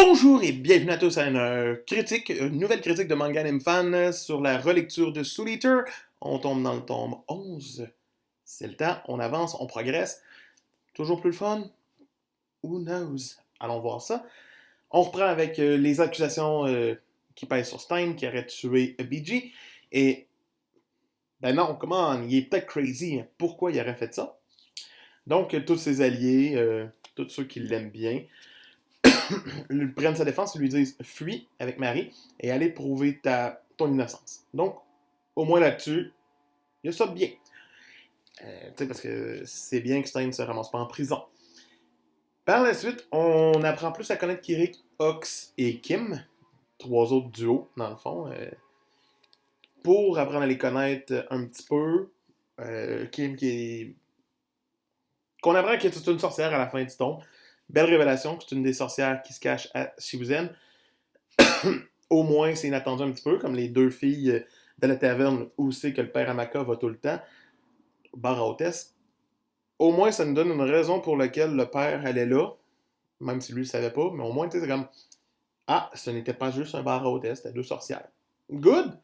Bonjour et bienvenue à tous à une nouvelle critique de Manga Anime Fan sur la relecture de Soul Eater. On tombe dans le tome 11. C'est le temps, on avance, on progresse. Toujours plus le fun? Who knows? Allons voir ça. On reprend avec les accusations qui pèsent sur Stein, qui aurait tué BG. Et, ben non, comment, il est peut-être crazy. Hein. Pourquoi il aurait fait ça? Donc, tous ses alliés, tous ceux qui l'aiment bien, prennent sa défense et lui disent fuis avec Marie et allez prouver ton innocence. Donc, au moins là-dessus, il y a ça de bien. Parce que c'est bien que Stein ne se ramasse pas en prison. Par la suite, on apprend plus à connaître Kirik, Ox et Kim, trois autres duos, dans le fond, pour apprendre à les connaître un petit peu. Kim qu'on apprend qu'elle est une sorcière à la fin du tome. Belle révélation, c'est une des sorcières qui se cache à Shibuzen. Au moins, c'est inattendu un petit peu, comme les deux filles de la taverne où c'est que le père Amaka va tout le temps, bar à hôtesse. Au moins, ça nous donne une raison pour laquelle le père allait là, même si lui ne le savait pas, mais au moins, c'est comme ah, ce n'était pas juste un bar à hôtesse, c'était deux sorcières. Good!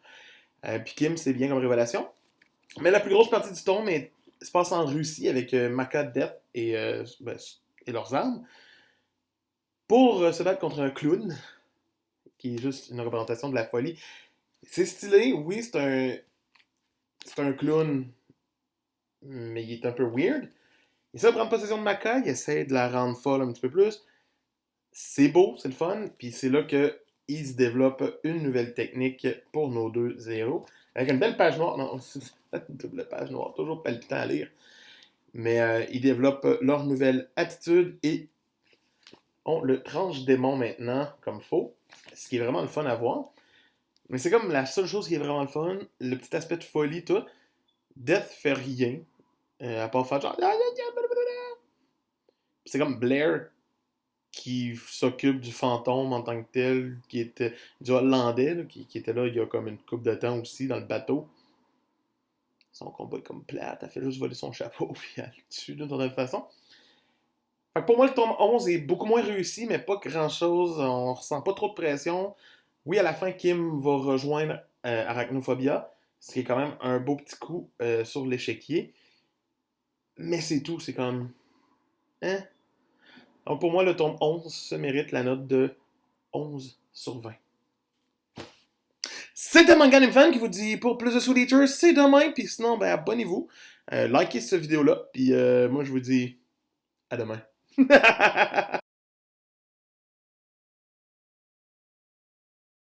Puis Kim, c'est bien comme révélation. Mais la plus grosse partie du tome se passe en Russie avec Maka, Death et leurs armes pour se battre contre un clown qui est juste une représentation de la folie. C'est stylé, oui, c'est un clown, mais il est un peu weird. Il essaie de prendre possession de Maka, il essaie de la rendre folle un petit peu plus. C'est beau, c'est le fun, puis c'est là que il se développe une nouvelle technique pour nos deux héros. Avec une belle page noire, non, c'est une double page noire, toujours palpitant à lire. Mais ils développent leur nouvelle attitude et on le tranche démon maintenant comme faux, ce qui est vraiment le fun à voir. Mais c'est comme la seule chose qui est vraiment le fun, le petit aspect de folie, tout. Death fait rien, à part faire genre. C'est comme Blair qui s'occupe du fantôme en tant que tel, qui était du Hollandais, là, qui était là il y a comme une couple de temps aussi dans le bateau. Son combat est comme plate, elle fait juste voler son chapeau, puis elle le tue d'une certaine façon. Fait que pour moi, le tome 11 est beaucoup moins réussi, mais pas grand chose. On ressent pas trop de pression. Oui, à la fin, Kim va rejoindre Arachnophobia, ce qui est quand même un beau petit coup sur l'échiquier. Mais c'est tout, c'est comme. Hein? Donc pour moi, le tome 11 se mérite la note de 11 sur 20. C'était Manga Anime Fan qui vous dit pour plus de Soul Eater, c'est demain. Puis sinon, ben abonnez-vous. Likez cette vidéo-là. Puis moi, je vous dis à demain.